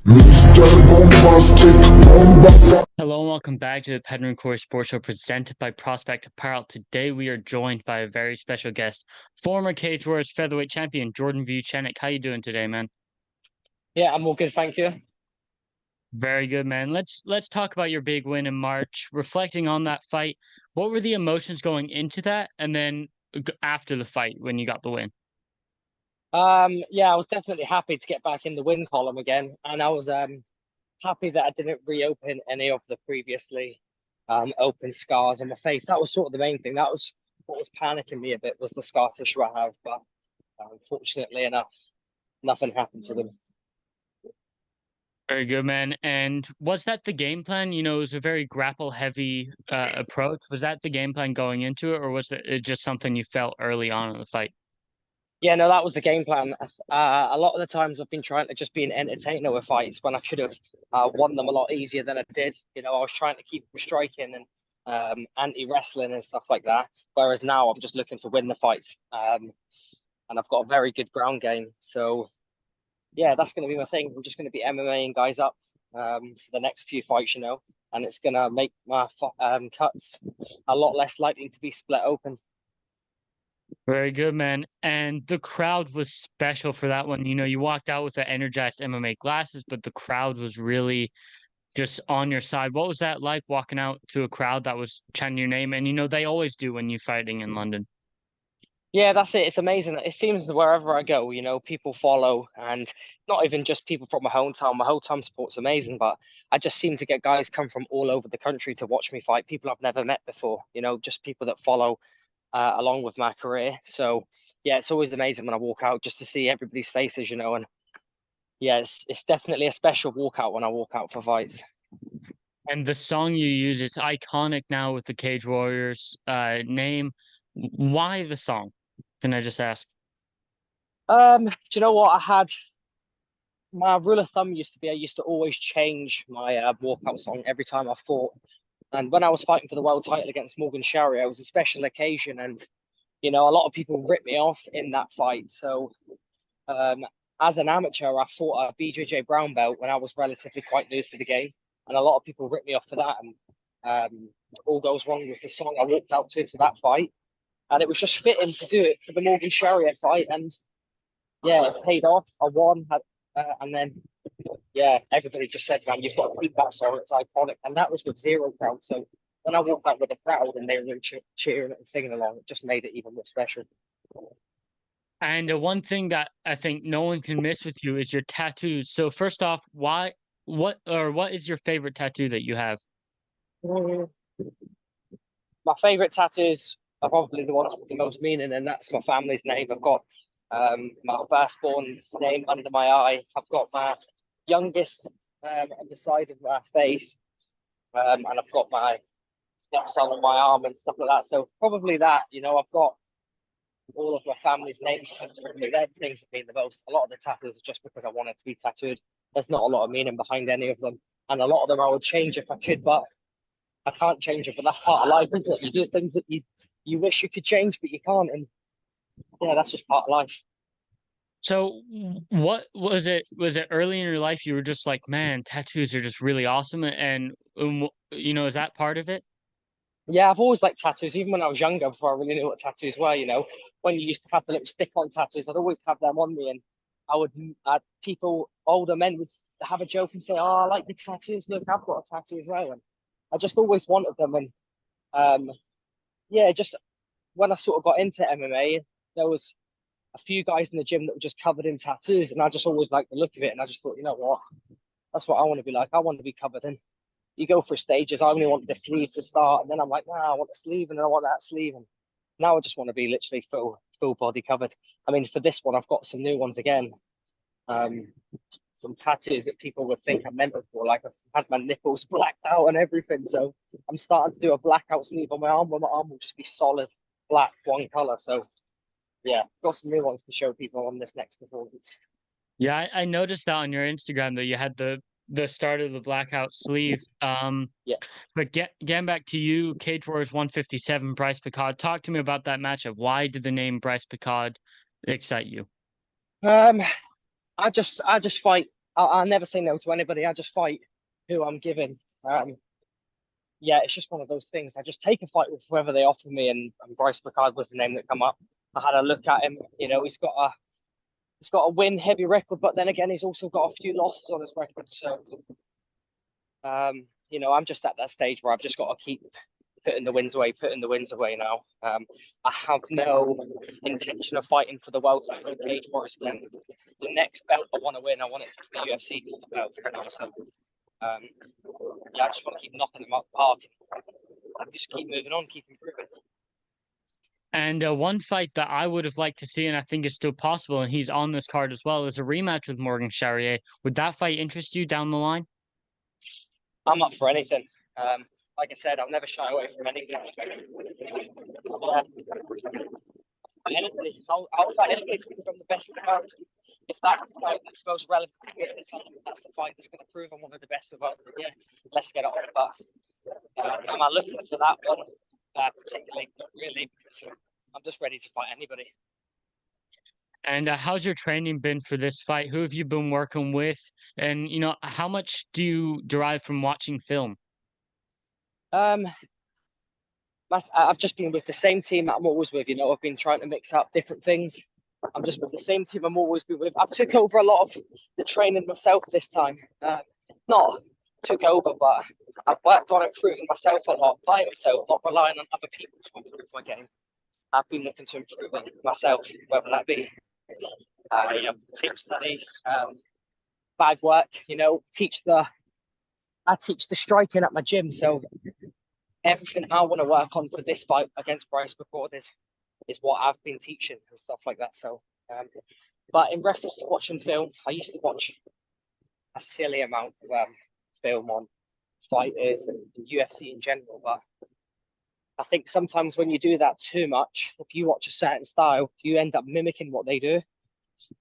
Hello and welcome back to the Penrith Sports Show presented by Prospect Apparel. Today we are joined by a very special guest, former Cage Warriors featherweight champion Jordan Vucenic. How you doing today, man? Yeah, I'm all good, thank you. Very good, man. Let's talk about your big win in March. Reflecting on that fight, what were the emotions going into that, and then after the fight when you got the win? Yeah, I was definitely happy to get back in the win column again, and I was happy that I didn't reopen any of the previously open scars on my face. That was sort of the main thing. That was what was panicking me a bit, was the scar tissue I have. But fortunately enough, nothing happened to them. Very good, man. And was that the game plan? You know, it was a very grapple heavy approach. Was that the game plan going into it, or was it just something you felt early on in the fight? Yeah, no, that was the game plan. A lot of the times I've been trying to just be an entertainer with fights when I could have won them a lot easier than I did. You know, I was trying to keep them striking and anti-wrestling and stuff like that. Whereas now I'm just looking to win the fights. And I've got a very good ground game. So, yeah, that's going to be my thing. I'm just going to be MMAing guys up for the next few fights, you know, and it's going to make my cuts a lot less likely to be split open. Very good, man. And the crowd was special for that one. You know, you walked out with the energized MMA glasses, but the crowd was really just on your side. What was that like walking out to a crowd that was chanting your name? And you know, they always do when you're fighting in London. Yeah, that's it. It's amazing. It seems wherever I go, you know, people follow, and not even just people from my hometown. My hometown sport's amazing, but I just seem to get guys come from all over the country to watch me fight. People I've never met before, you know, just people that follow along with my career. So yeah, it's always amazing when I walk out just to see everybody's faces, you know. And yeah, it's definitely a special walkout when I walk out for fights. And the song you use, it's iconic now with the Cage Warriors name. Why the song? Can I just ask? Do you know what I had? My rule of thumb used to be I used to always change my walkout song every time I fought. And when I was fighting for the world title against Morgan Sherry, it was a special occasion, and you know a lot of people ripped me off in that fight. So um, as an amateur, I fought a BJJ brown belt when I was relatively quite new to the game, and a lot of people ripped me off for that. And All Goes Wrong was the song I walked out to that fight, and it was just fitting to do it for the Morgan Sherry fight. And yeah, it paid off. I won, and then yeah, everybody just said, "Man, you've got to keep that song. It's iconic." And that was with zero crowd. So when I walked out with the crowd and they were cheering and singing along, it just made it even more special. And one thing that I think no one can miss with you is your tattoos. So first off, what is your favorite tattoo that you have? Mm. My favorite tattoos are probably the ones with the most meaning, and that's my family's name. I've got my firstborn's name under my eye. I've got my youngest on the side of my face, and I've got my stepson on my arm and stuff like that. So probably that, you know, I've got all of my family's names written. They're the things that mean the most. A lot of the tattoos are just because I wanted to be tattooed. There's not a lot of meaning behind any of them, and a lot of them I would change if I could, but I can't change it. But that's part of life, isn't it? You do things that you wish you could change, but you can't, and yeah, that's just part of life. So what was it? Was it early in your life you were just like, man, tattoos are just really awesome, and you know, is that part of it? Yeah, I've always liked tattoos, even when I was younger, before I really knew what tattoos were. You know, when you used to have the little stick-on tattoos, I'd always have them on me, and I would, people, older men would have a joke and say, "Oh, I like the tattoos. Look, I've got a tattoo as well." And I just always wanted them, and um, yeah, just when I sort of got into MMA, there was a few guys in the gym that were just covered in tattoos, and I just always liked the look of it, and I just thought, you know what, that's what I want to be like. I want to be covered in. You go through stages. I only want the sleeve to start, and then I'm like, nah, I want the sleeve, and then I want that sleeve, and now I just want to be literally full body covered. I mean, for this one, I've got some new ones again. Um, some tattoos that people would think I'm mental for. Like I've had my nipples blacked out and everything. So I'm starting to do a blackout sleeve on my arm, where my arm will just be solid black, one color. So yeah, got some new ones to show people on this next performance. Yeah, I noticed that on your Instagram that you had the start of the blackout sleeve. Yeah. But getting back to you, Cage Warriors 157, Bryce Picard. Talk to me about that matchup. Why did the name Bryce Picard excite you? Um, I just fight. I'll never say no to anybody. I just fight who I'm given. Yeah, it's just one of those things. I just take a fight with whoever they offer me, and Bryce Picard was the name that come up. I had a look at him. You know, he's got a win heavy record, but then again, he's also got a few losses on his record. So, you know, I'm just at that stage where I've just got to keep putting the wins away now. I have no intention of fighting for the world title cage wars again. The next belt I want to win, I want it to be the UFC belt. So, yeah, I just want to keep knocking them out the park and just keep moving on, keep improving. And one fight that I would have liked to see, and I think is still possible, and he's on this card as well, is a rematch with Morgan Charrier. Would that fight interest you down the line? I'm up for anything. Like I said, I'll never shy away from anything. I'll fight anybody from the best of the world. If that's the fight that's most relevant to me at the time, that's the fight that's going to prove I'm one of the best of the world. Yeah, let's get on. But am I looking for that one particularly? Not really, because I'm just ready to fight anybody. And how's your training been for this fight? Who have you been working with? And, you know, how much do you derive from watching film? I've just been with the same team that I'm always with. You know, I've been trying to mix up different things. I'm just with the same team I'm always been with. I've took over a lot of the training myself this time. Not took over, but I've worked on improving myself a lot by myself, not relying on other people to improve my game. I've been looking to improve it myself, whether that be you know, team study, bag work. You know, I teach the striking at my gym, so everything I want to work on for this fight against Bryce before this is what I've been teaching and stuff like that. So, but in reference to watching film, I used to watch a silly amount of film on fighters and UFC in general. But I think sometimes when you do that too much, if you watch a certain style, you end up mimicking what they do.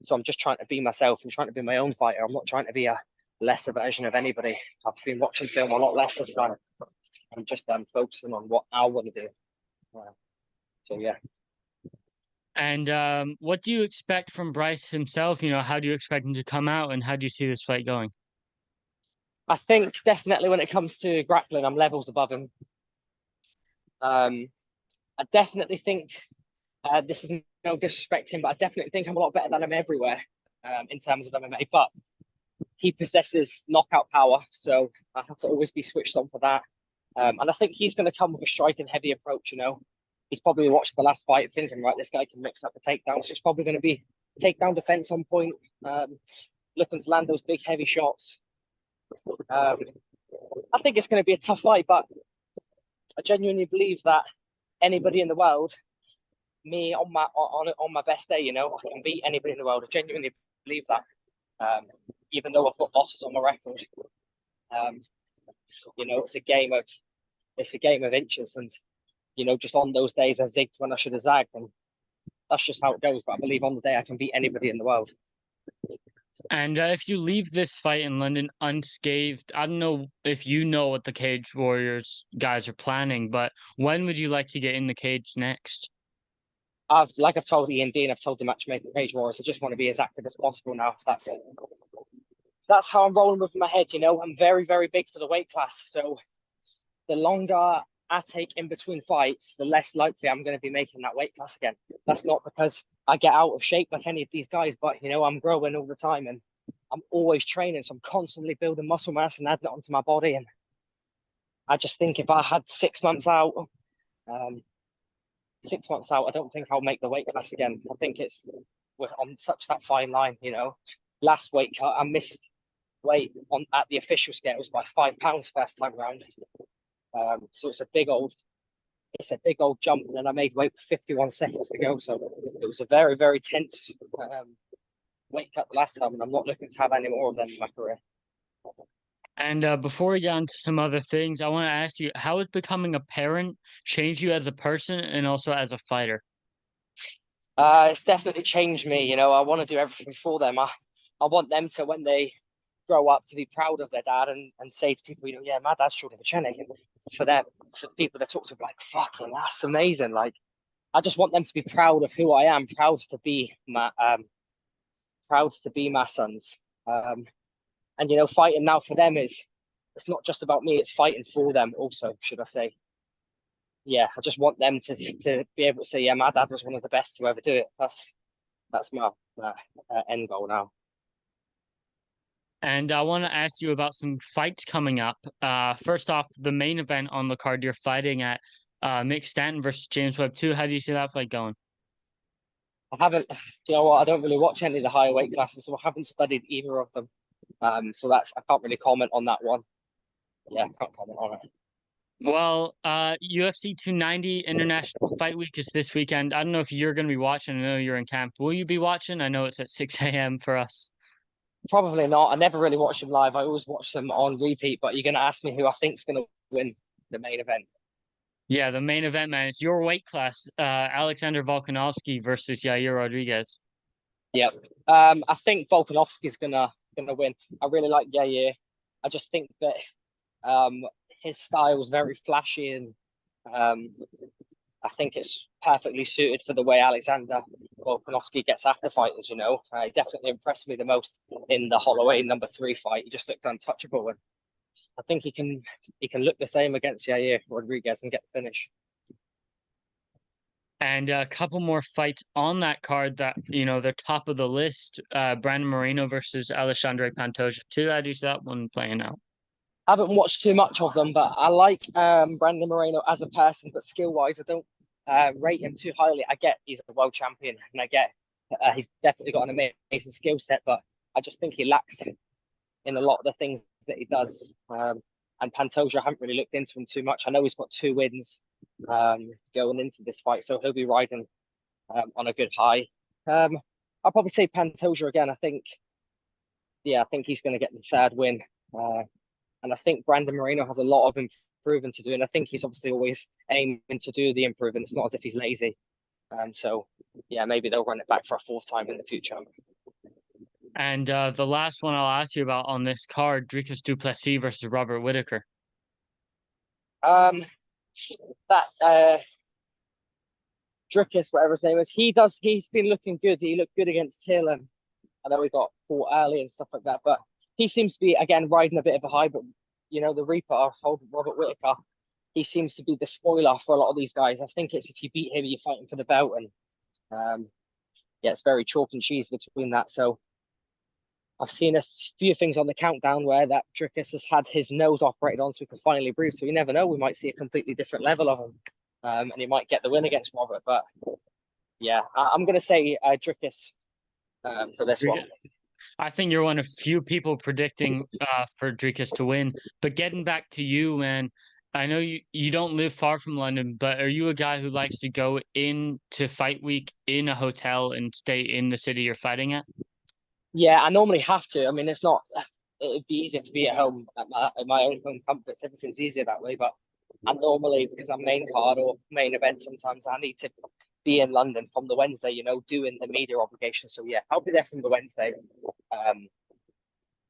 So I'm just trying to be myself and trying to be my own fighter. I'm not trying to be a lesser version of anybody. I've been watching film a lot less this time. I'm just focusing on what I want to do. So yeah. And what do you expect from Bryce himself? You know, how do you expect him to come out, and how do you see this fight going? I think definitely when it comes to grappling, I'm levels above him. I definitely think this is no disrespect to him, but I definitely think I'm a lot better than him everywhere in terms of MMA. But he possesses knockout power, so I have to always be switched on for that. And I think he's going to come with a striking heavy approach. You know, he's probably watched the last fight thinking, right, this guy can mix up the takedowns. So it's probably going to be takedown defense on point, looking to land those big heavy shots. I think it's going to be a tough fight, but I genuinely believe that anybody in the world, me on my best day, you know, I can beat anybody in the world. I genuinely believe that. Even though I've got losses on my record, you know, it's a game of inches, and you know, just on those days I zigged when I should have zagged, and that's just how it goes. But I believe on the day I can beat anybody in the world. And if you leave this fight in London unscathed, I don't know if you know what the Cage Warriors guys are planning, but when would you like to get in the cage next? I've told Ian Dean, I've told the matchmaker Cage Warriors, I just want to be as active as possible now. That's how I'm rolling with my head. You know, I'm very, very big for the weight class. So the longer I take in between fights, the less likely I'm going to be making that weight class again. That's not because I get out of shape like any of these guys, but you know, I'm growing all the time and I'm always training. So I'm constantly building muscle mass and adding it onto my body. And I just think if I had 6 months out, 6 months out, I don't think I'll make the weight class again. I think we're on such that fine line, you know. Last weight cut, I missed weight on at the official scales by 5 pounds first time round. So it's a big old jump, and then I made weight with 51 seconds to go. So it was a very, very tense weight cut the last time, and I'm not looking to have any more of them in my career. And before we get on to some other things, I want to ask you, how has becoming a parent changed you as a person and also as a fighter? It's definitely changed me. You know, I want to do everything for them. I want them to, when they grow up, to be proud of their dad and say to people, you know, yeah, my dad's Jordan Vucenic. And for the people that talk to, like, fucking, that's amazing. Like, I just want them to be proud of who I am, proud to be my sons. And you know, fighting now for them is, it's not just about me, it's fighting for them also, should I say. Yeah, I just want them to be able to say, yeah, my dad was one of the best to ever do it. That's my end goal now. And I want to ask you about some fights coming up. First off, the main event on the card, you're fighting at Mick Stanton versus James Webb 2. How do you see that fight going? I haven't, you know what, I don't really watch any of the higher weight classes, so I haven't studied either of them. So I can't really comment on that one. Yeah, I can't comment on it. Well, UFC 290 International Fight Week is this weekend. I don't know if you're going to be watching. I know you're in camp. Will you be watching? I know it's at 6 a.m. for us. Probably not. I never really watch them live. I always watch them on repeat. But you're going to ask me who I think's going to win the main event. Yeah, the main event, man. It's your weight class. Alexander Volkanovski versus Yair Rodriguez. Yep. I think Volkanovski's gonna win. I really like Yair. I just think that his style is very flashy, and I think it's perfectly suited for the way Alexander Volkanovski gets after fighters. You know, he definitely impressed me the most in the Holloway #3 fight. He just looked untouchable, and I think he can look the same against Yair Rodriguez and get the finish. And a couple more fights on that card that, they're top of the list. Brandon Moreno versus Alexandre Pantoja 2. How do you see that one playing out? I haven't watched too much of them, but I like Brandon Moreno as a person, but skill-wise, I don't rate him too highly. I get he's a world champion, and I get he's definitely got an amazing skill set, but I just think he lacks in a lot of the things that he does. And Pantoja, I haven't really looked into him too much. I know he's got 2 wins going into this fight, so he'll be riding on a good high. I'll probably say Pantoja again. I think he's going to get the 3rd win. And I think Brandon Moreno has a lot of improving to do. And I think he's obviously always aiming to do the improving. It's not as if he's lazy. So, yeah, maybe they'll run it back for a 4th time in the future. And the last one I'll ask you about on this card, Dricus du Plessis versus Robert Whittaker. Dricus, whatever his name is, he's been looking good. He looked good against Till, and I know he got fought early and stuff like that, but he seems to be, again, riding a bit of a high. But, you know, the Reaper, Robert Whittaker, he seems to be the spoiler for a lot of these guys. I think it's if you beat him, you're fighting for the belt. And, yeah, it's very chalk and cheese between that. So I've seen a few things on the countdown where that Dricus has had his nose operated on so he can finally breathe. So you never know. We might see a completely different level of him. And he might get the win against Robert. But, yeah, I'm going to say Dricus for this one. I think you're one of few people predicting for Dricus to win. But getting back to you, man, I know you don't live far from London, but are you a guy who likes to go into fight week in a hotel and stay in the city you're fighting at? Yeah, I normally have to. I mean, it'd be easier to be at home at my own home comforts. Everything's easier that way. But I normally, because I'm main card or main event, sometimes I need to be in London from the Wednesday, you know, doing the media obligation. So yeah, I'll be there from the Wednesday.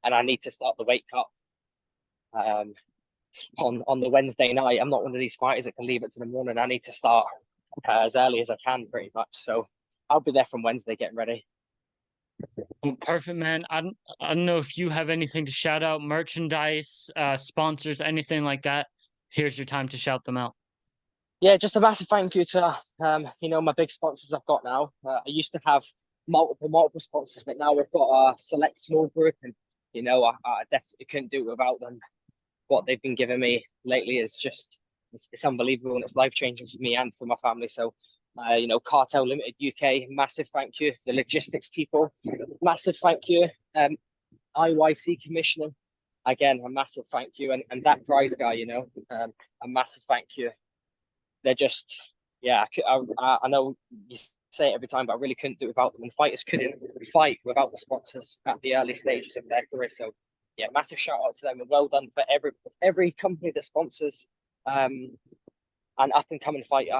And I need to start the weight cut on the Wednesday night. I'm not one of these fighters that can leave it to the morning. I need to start as early as I can, pretty much. So I'll be there from Wednesday getting ready. Perfect, man. I don't know if you have anything to shout out, merchandise, sponsors, anything like that. Here's your time to shout them out. Yeah, just a massive thank you to my big sponsors I've got now. I used to have multiple sponsors, but now we've got a select small group, and I definitely couldn't do it without them. What they've been giving me lately is just it's unbelievable, and it's life changing for me and for my family. So Cartel Limited UK, massive thank you. The logistics people, massive thank you. IYC Commissioner, again, a massive thank you. And that prize guy, a massive thank you. They're just, yeah, I know you say it every time, but I really couldn't do it without them. And fighters couldn't fight without the sponsors at the early stages of their career. So, yeah, massive shout out to them, and well done for every company that sponsors an up and coming fighter.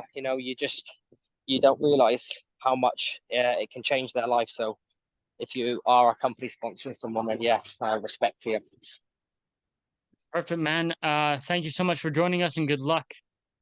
You don't realize how much it can change their life. So if you are a company sponsoring someone, then yeah, respect to you. Perfect, man. Thank you so much for joining us, and good luck.